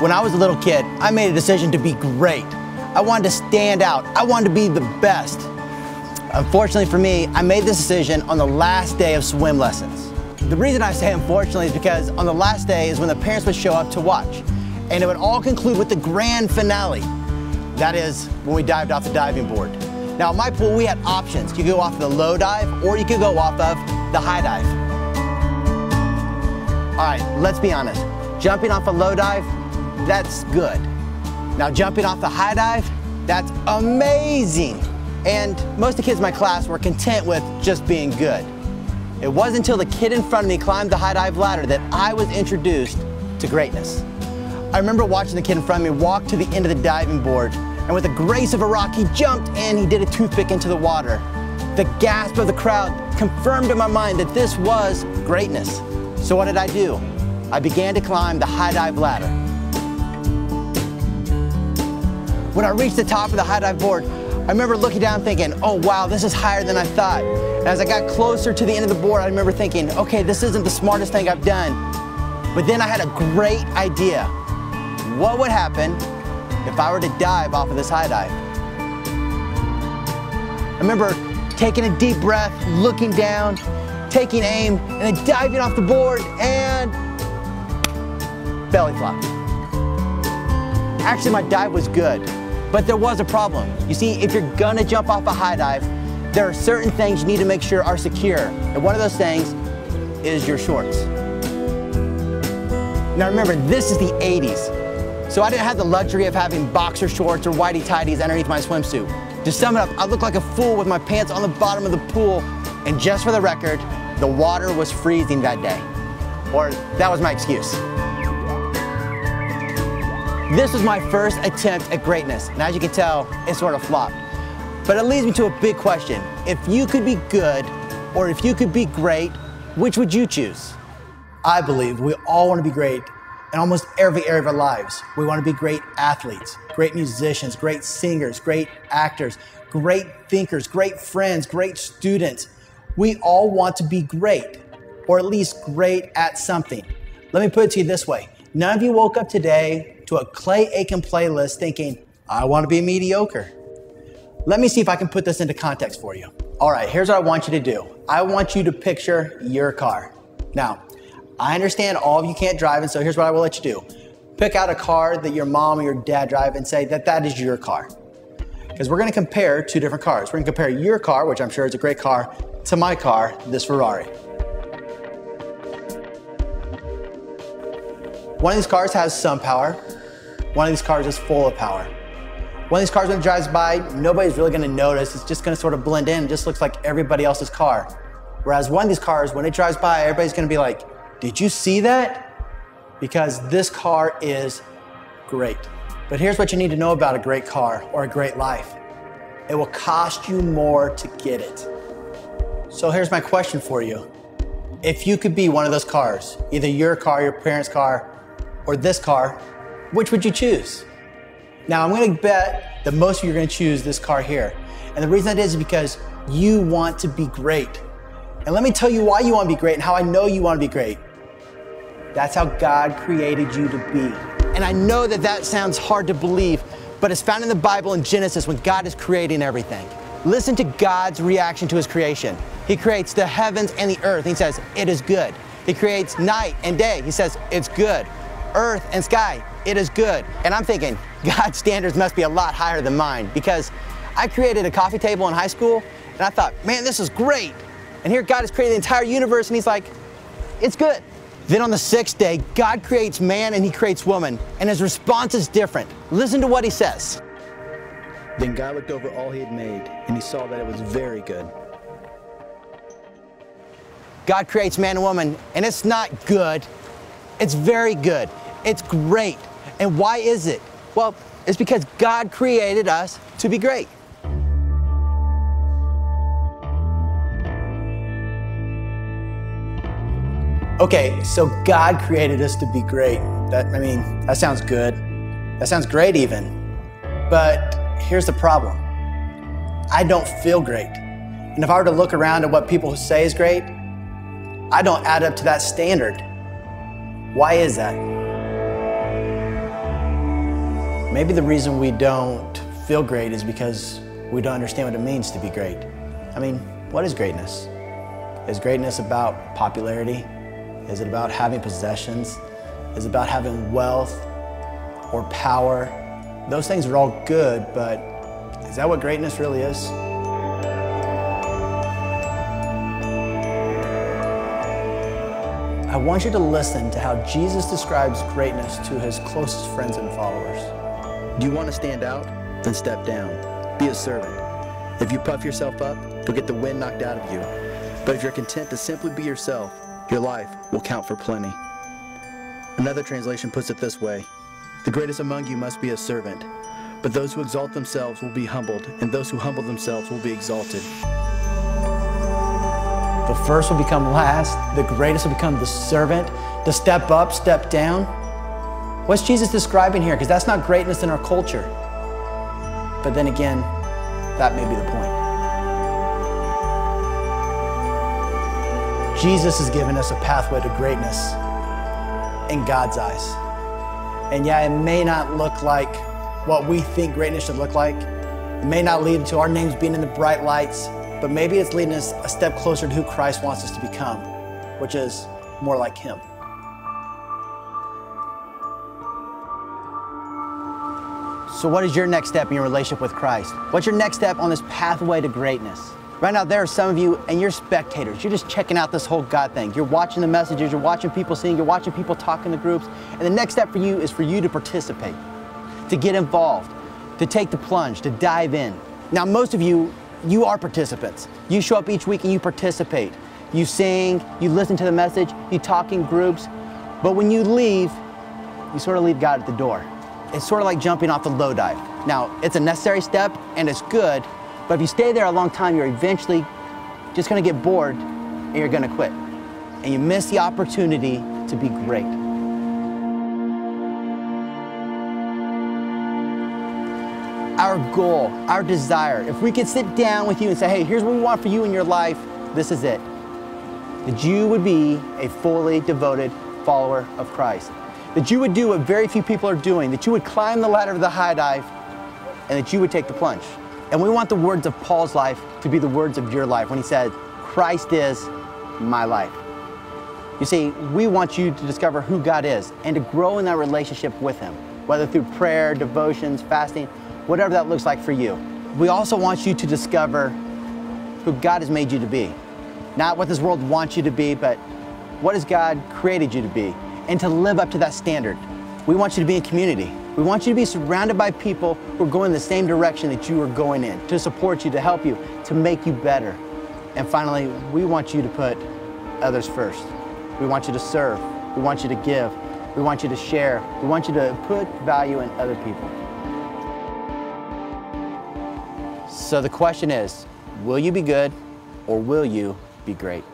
When I was a little kid, I made a decision to be great. I wanted to stand out. I wanted to be the best. Unfortunately for me, I made this decision on the last day of swim lessons. The reason I say unfortunately is because on the last day is when the parents would show up to watch. And it would all conclude with the grand finale. That is when we dived off the diving board. Now at my pool, we had options. You could go off the low dive or you could go off of the high dive. All right, let's be honest. Jumping off a low dive, that's good. Now jumping off the high dive, that's amazing. And most of the kids in my class were content with just being good. It wasn't until the kid in front of me climbed the high dive ladder that I was introduced to greatness. I remember watching the kid in front of me walk to the end of the diving board, and with the grace of a rock, he jumped and he did a toothpick into the water. The gasp of the crowd confirmed in my mind that this was greatness. So what did I do? I began to climb the high dive ladder. When I reached the top of the high dive board, I remember looking down thinking, oh wow, this is higher than I thought. And as I got closer to the end of the board, I remember thinking, okay, this isn't the smartest thing I've done. But then I had a great idea. What would happen if I were to dive off of this high dive? I remember taking a deep breath, looking down, taking aim, and then diving off the board and belly flop. Actually, my dive was good. But there was a problem. You see, if you're gonna jump off a high dive, there are certain things you need to make sure are secure. And one of those things is your shorts. Now remember, this is the 80s. So I didn't have the luxury of having boxer shorts or whitey tighties underneath my swimsuit. To sum it up, I looked like a fool with my pants on the bottom of the pool. And just for the record, the water was freezing that day. Or that was my excuse. This was my first attempt at greatness, and as you can tell, it sort of flopped. But it leads me to a big question. If you could be good, or if you could be great, which would you choose? I believe we all want to be great in almost every area of our lives. We want to be great athletes, great musicians, great singers, great actors, great thinkers, great friends, great students. We all want to be great, or at least great at something. Let me put it to you this way. None of you woke up today to a Clay Aiken playlist thinking, I want to be mediocre. Let me see if I can put this into context for you. All right, here's what I want you to do. I want you to picture your car. Now, I understand all of you can't drive, and so here's what I will let you do. Pick out a car that your mom or your dad drive and say that that is your car. Because we're going to compare two different cars. We're going to compare your car, which I'm sure is a great car, to my car, this Ferrari. One of these cars has some power. One of these cars is full of power. One of these cars, when it drives by, nobody's really gonna notice. It's just gonna sort of blend in. It just looks like everybody else's car. Whereas one of these cars, when it drives by, everybody's gonna be like, did you see that? Because this car is great. But here's what you need to know about a great car or a great life. It will cost you more to get it. So here's my question for you. If you could be one of those cars, either your car, your parents' car, or this car, which would you choose? Now, I'm gonna bet that most of you are gonna choose this car here. And the reason that is because you want to be great. And let me tell you why you wanna be great and how I know you wanna be great. That's how God created you to be. And I know that that sounds hard to believe, but it's found in the Bible in Genesis when God is creating everything. Listen to God's reaction to his creation. He creates the heavens and the earth. He says, it is good. He creates night and day. He says, it's good. Earth and sky, it is good. And I'm thinking, God's standards must be a lot higher than mine, because I created a coffee table in high school and I thought, man, this is great. And here God has created the entire universe and he's like, it's good. Then on the sixth day, God creates man and he creates woman, and his response is different. Listen to what he says. Then God looked over all he had made and he saw that it was very good. God creates man and woman, and it's not good. It's very good. It's great. And why is it? Well, it's because God created us to be great. Okay, so God created us to be great. That sounds good. That sounds great even. But here's the problem. I don't feel great. And if I were to look around at what people say is great, I don't add up to that standard. Why is that? Maybe the reason we don't feel great is because we don't understand what it means to be great. I mean, what is greatness? Is greatness about popularity? Is it about having possessions? Is it about having wealth or power? Those things are all good, but is that what greatness really is? I want you to listen to how Jesus describes greatness to his closest friends and followers. Do you want to stand out? Then step down. Be a servant. If you puff yourself up, you'll get the wind knocked out of you. But if you're content to simply be yourself, your life will count for plenty. Another translation puts it this way: the greatest among you must be a servant, but those who exalt themselves will be humbled, and those who humble themselves will be exalted. The first will become last, the greatest will become the servant, to step up, step down. What's Jesus describing here? Because that's not greatness in our culture. But then again, that may be the point. Jesus has given us a pathway to greatness in God's eyes. And yeah, it may not look like what we think greatness should look like. It may not lead to our names being in the bright lights, but maybe it's leading us a step closer to who Christ wants us to become, which is more like him. So what is your next step in your relationship with Christ? What's your next step on this pathway to greatness? Right now, there are some of you, and you're spectators. You're just checking out this whole God thing. You're watching the messages, you're watching people sing, you're watching people talk in the groups, and the next step for you is for you to participate, to get involved, to take the plunge, to dive in. Now, most of you are participants. You show up each week and you participate. You sing, you listen to the message, you talk in groups, but when you leave, you sort of leave God at the door. It's sort of like jumping off the low dive. Now, it's a necessary step and it's good, but if you stay there a long time, you're eventually just gonna get bored and you're gonna quit. And you miss the opportunity to be great. Our goal, our desire, if we could sit down with you and say, hey, here's what we want for you in your life, this is it. That you would be a fully devoted follower of Christ. That you would do what very few people are doing, that you would climb the ladder of the high dive, and that you would take the plunge. And we want the words of Paul's life to be the words of your life when he said, Christ is my life. You see, we want you to discover who God is and to grow in that relationship with him, whether through prayer, devotions, fasting, whatever that looks like for you. We also want you to discover who God has made you to be. Not what this world wants you to be, but what has God created you to be, and to live up to that standard. We want you to be in community. We want you to be surrounded by people who are going the same direction that you are going in, to support you, to help you, to make you better. And finally, we want you to put others first. We want you to serve. We want you to give. We want you to share. We want you to put value in other people. So the question is, will you be good or will you be great?